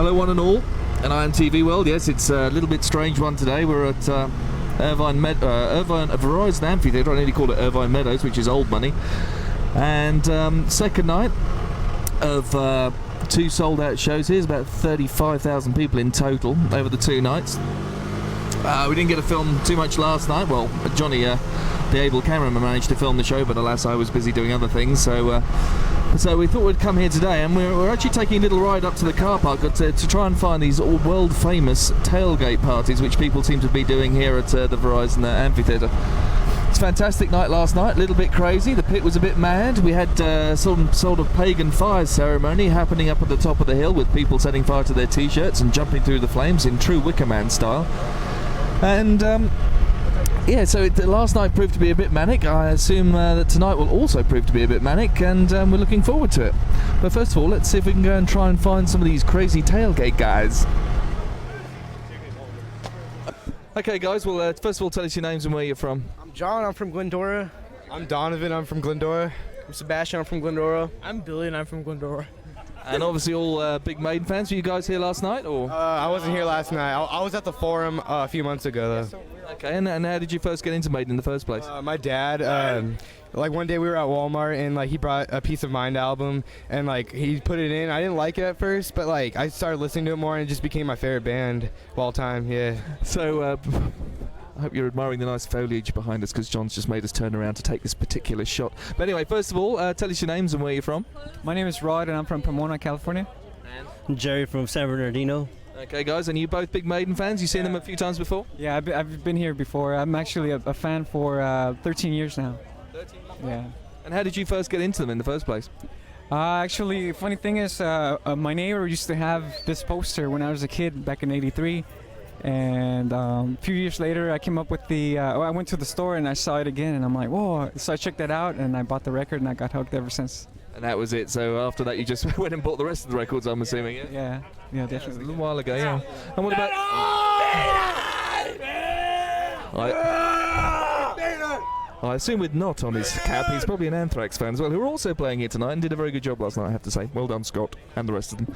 Hello one and all, and IMTV world. Yes, it's a little bit strange one today. We're at Irvine Verizon Amphitheatre. I nearly call it Irvine Meadows, which is old money. And second night of two sold-out shows. Here's about 35,000 people in total over the 2 nights. We didn't get to film too much last night. Well, Johnny, the able cameraman, managed to film the show, but alas, I was busy doing other things. So we thought we'd come here today, and we're actually taking a little ride up to the car park to try and find these world-famous tailgate parties, which people seem to be doing here at the Verizon Amphitheatre. It's a fantastic night last night, a little bit crazy. The pit was a bit mad. We had some sort of pagan fire ceremony happening up at the top of the hill, with people setting fire to their t-shirts and jumping through the flames in true Wicker Man style. And yeah, so last night proved to be a bit manic. I assume that tonight will also prove to be a bit manic, and we're looking forward to it. But first of all, let's see if we can go and try and find some of these crazy tailgate guys. Okay guys, well first of all, tell us your names and where you're from. I'm John, I'm from Glendora. I'm Donovan, I'm from Glendora. I'm Sebastian, I'm from Glendora. I'm Billy and I'm from Glendora. And obviously all big Maiden fans. Were you guys here last night, or? I wasn't here last night. I was at the Forum a few months ago, though. Okay, and how did you first get into Maiden in the first place? My dad, like one day we were at Walmart and like he brought a Peace of Mind album and like he put it in. I didn't like it at first, but like I started listening to it more and it just became my favorite band of all time. Yeah. So I hope you're admiring the nice foliage behind us, because John's just made us turn around to take this particular shot. But anyway, first of all, tell us your names and where you're from. My name is Rod and I'm from Pomona, California. I'm Jerry from San Bernardino. Okay guys, and you both big Maiden fans? You've seen them a few times before? Yeah, I've been here before. I'm actually a fan for 13 years now. 13 years? Yeah. And how did you first get into them in the first place? Actually, funny thing is, my neighbor used to have this poster when I was a kid back in '83. And a few years later, I came up with I went to the store and I saw it again, and I'm like, whoa. So I checked that out and I bought the record and I got hooked ever since. And that was it. So after that, you just went and bought the rest of the records, I'm assuming, yeah? Yeah, definitely. A little while ago, yeah. And what about... I assume with Not on his cap, he's probably an Anthrax fan as well, who are also playing here tonight and did a very good job last night, I have to say. Well done, Scott, and the rest of them.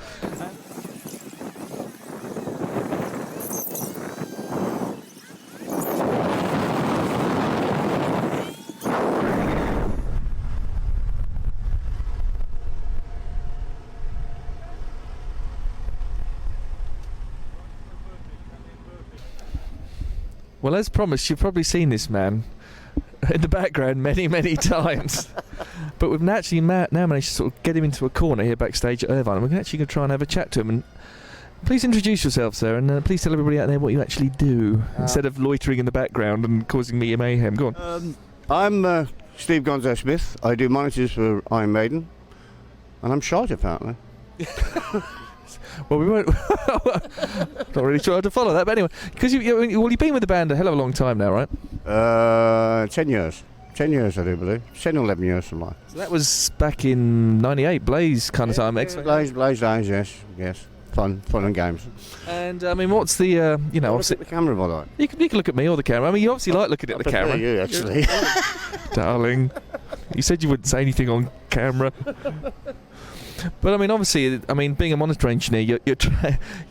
Well, as promised, you've probably seen this man in the background many, many times. But we've actually now managed to sort of get him into a corner here backstage at Irvine. We're actually going to try and have a chat to him. And please introduce yourself, sir, and please tell everybody out there what you actually do, instead of loitering in the background and causing me mayhem. Go on. I'm Steve Gonzo-Smith. I do monitors for Iron Maiden. And I'm short, apparently. Well, we weren't not really sure how to follow that, but anyway, because you've been with the band a hell of a long time now, right? 10 years. 10 years, I do believe. 10 or 11 years, something like that. So that was back in '98, Blaze kind of time. Blaze days, yes. Fun and games. And I mean, what's the obviously look at the camera, by the way. You can look at me or the camera. I mean, you obviously like looking at the camera. You actually, darling. You said you wouldn't say anything on camera. But I mean, obviously, being a monitor engineer, you're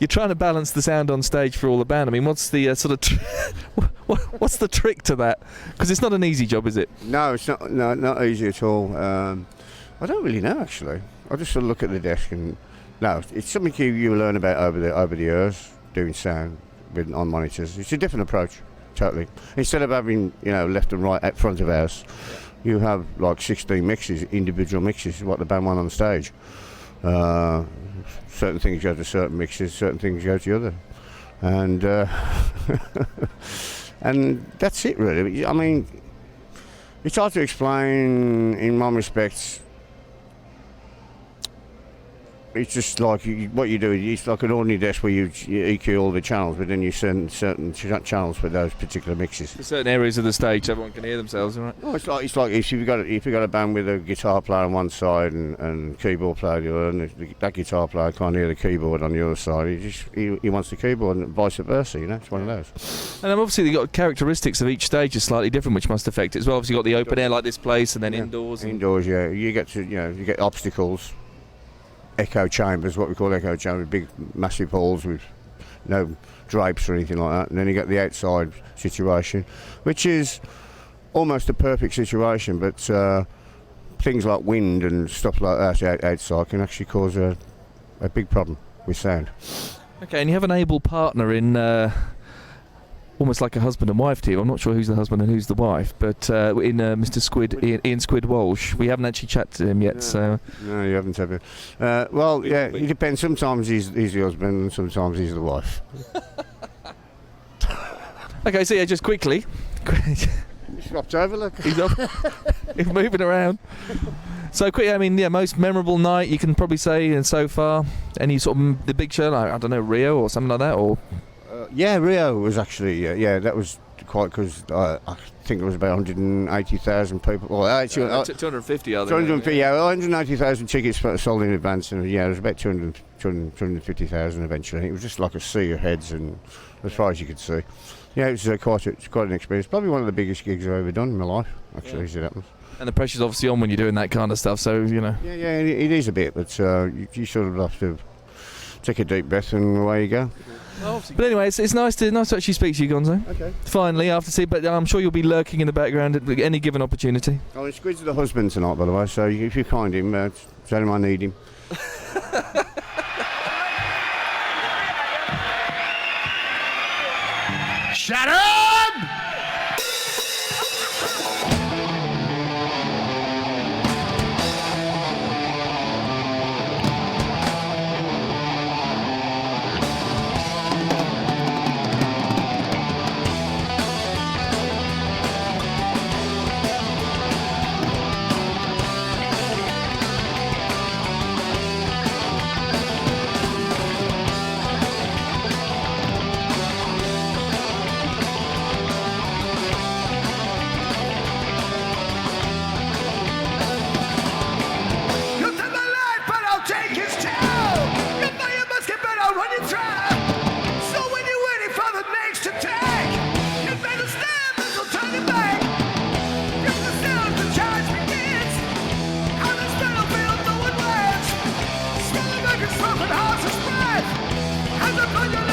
trying to balance the sound on stage for all the band. I mean, what's the what's the trick to that? Because it's not an easy job, is it? No, it's not easy at all. I don't really know, actually. I just sort of look at the desk and no, it's something you learn about over the years doing sound on monitors. It's a different approach, totally. Instead of having left and right at front of house, you have like 16 mixes, individual mixes, what the band want on stage. Certain things go to certain mixes, certain things go to other, and and that's it really. I mean, it's hard to explain in one respect. It's just like what you do. It's like an ordinary desk where you EQ all the channels, but then you send certain channels for those particular mixes. For certain areas of the stage, everyone can hear themselves, right? Oh, it's like if you've got a band with a guitar player on one side and keyboard player the other, and that guitar player can't hear the keyboard on the other side. He wants the keyboard, and vice versa. It's one of those. And obviously, you've got characteristics of each stage is slightly different, which must affect it as well. Obviously, you've got the open air like this place, and then indoors. Indoors, yeah. You get obstacles. echo chambers, what we call echo chambers, big massive halls with no drapes or anything like that. And then you got the outside situation, which is almost a perfect situation, but things like wind and stuff like that outside can actually cause a big problem with sound. Okay, and you have an able partner in almost like a husband and wife team. I'm not sure who's the husband and who's the wife, but in Mr. Squid, Ian Squid Walsh. We haven't actually chatted to him yet, so... No, you haven't, have you? Well, yeah, it depends. Sometimes he's the husband and sometimes he's the wife. Okay, so yeah, just quickly. He swapped over, look. He's moving around. So quick, I mean, yeah, most memorable night you can probably say, and so far, any sort of the big show, like, I don't know, Rio or something like that, or... Yeah, Rio was actually, that was quite, because I think it was about 180,000 people. Well, actually, 250 other 250, 180,000 tickets sold in advance, and yeah, it was about 250,000 eventually. It was just like a sea of heads, and as far as you could see. Yeah, it was quite an experience. Probably one of the biggest gigs I've ever done in my life, actually, as it happens. And the pressure's obviously on when you're doing that kind of stuff, so, you know. Yeah, it is a bit, but you sort of have to take a deep breath and away you go. But anyway, it's nice to actually speak to you, Gonzo. Okay. Finally, after but I'm sure you'll be lurking in the background at any given opportunity. Oh, Squid's the husband tonight, by the way, so if you find him, tell him I need him. Shut up! As a